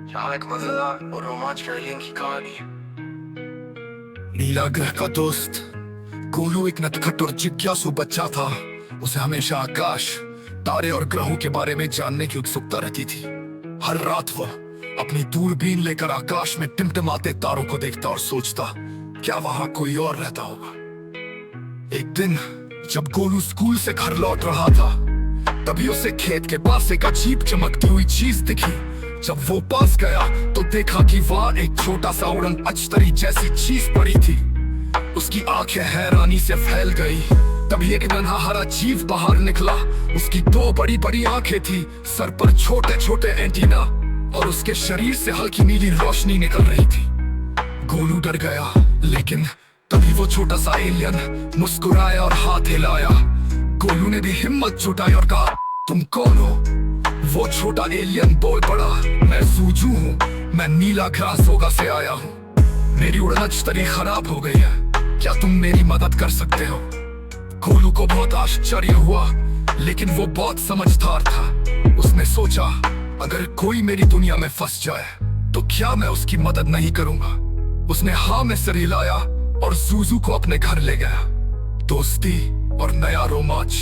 जहाँ एक मजेदार और रोमांचक एलियन की कहानी। नीला ग्रह का दोस्त गोलू एक नटखट और जिज्ञासु बच्चा था। उसे हमेशा आकाश, तारे और ग्रहों के बारे में जानने की उत्सुकता रहती थी। हर रात वह अपनी दूरबीन लेकर आकाश में टिमटिमाते तारों को देखता और सोचता, क्या वहां कोई और रहता होगा। एक दिन जब गोलू स्कूल से घर लौट रहा था, तभी उसे खेत के पास एक अजीब चमकती हुई चीज दिखी। जब वो पास गया तो देखा कि वहां एक छोटा सा उड़न अचतरी जैसी चीज पड़ी थी। उसकी आंखें हैरानी से फैल गई। तभी एक नन्हा हरा जीव बाहर निकला। उसकी दो बड़ी बड़ी आंखें थी, सर पर छोटे छोटे एंटीना और उसके शरीर से हल्की नीली रोशनी निकल रही थी। गोलू डर गया, लेकिन तभी वो छोटा सा एलियन मुस्कुराया और हाथ हिलाया। गोलू ने भी हिम्मत जुटाई और कहा, तुम कौन हो? वो छोटा एलियन बोल पड़ा, मैं सूजू हूँ, मैं नीला ग्रासोगा से आया हूँ। मेरी उड़नछतरी खराब हो गई है, क्या तुम मेरी मदद कर सकते हो? गोलू को बहुत आश्चर्य हुआ, लेकिन वो बहुत समझदार था। उसने सोचा, अगर कोई मेरी दुनिया में फंस जाए तो क्या मैं उसकी मदद नहीं करूंगा। उसने हाँ में सिर हिलाया और सूजू को अपने घर ले गया। दोस्ती और नया रोमांच।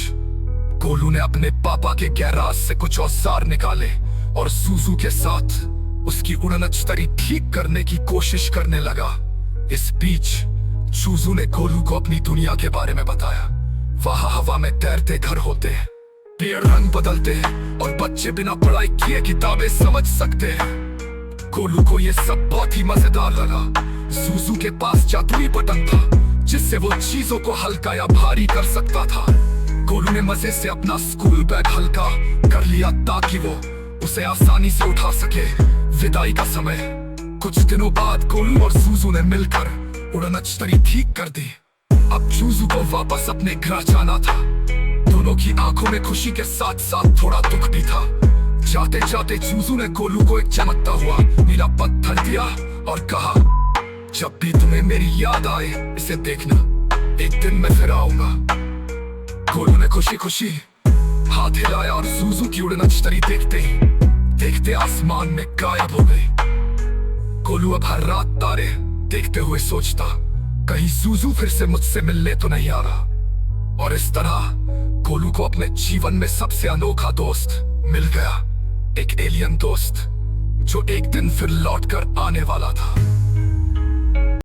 गोलू ने अपने पापा के गैराज से कुछ औजार निकाले और सूजू के साथ उसकी उड़नछतरी ठीक करने की कोशिश करने लगा। इस बीच सूजू ने गोलू को अपनी दुनिया के बारे में बताया। वहां हवा में तैरते घर होते हैं, पेड़ रंग बदलते हैं और बच्चे बिना पढ़ाई किए किताबें समझ सकते हैं। गोलू को ये सब बहुत ही मजेदार लगा। सूजू के पास जादुई बटन था, जिससे वो चीजों को हल्का या भारी कर सकता था। गोलू ने मजे से अपना स्कूल बैग हल्का कर लिया ताकि वो उसे आसानी से उठा सके। विदाई का समय। कुछ दिनों बाद गोलू और सूजू ने मिलकर उड़नछतरी ठीक कर दी। अब सूजू को वापस अपने घर जाना था। दोनों की आंखों में खुशी के साथ साथ थोड़ा दुख भी था। जाते जाते सूजू ने गोलू को एक चमकता हुआ नीला पत्थर दिया और कहा, जब भी तुम्हें मेरी याद आए इसे देखना, एक दिन मैं फिर आऊंगा। गोलू ने खुशी खुशी हाथ हिलाया और सूजू की उड़नछतरी देखते आसमान में गायब हो गई। गोलू अब हर रात तारे देखते हुए सोचता, कहीं सूजू फिर से मुझसे मिलने तो नहीं आ रहा। और इस तरह गोलू को अपने जीवन में सबसे अनोखा दोस्त मिल गया। एक एलियन दोस्त जो एक दिन फिर लौट कर आने वाला था।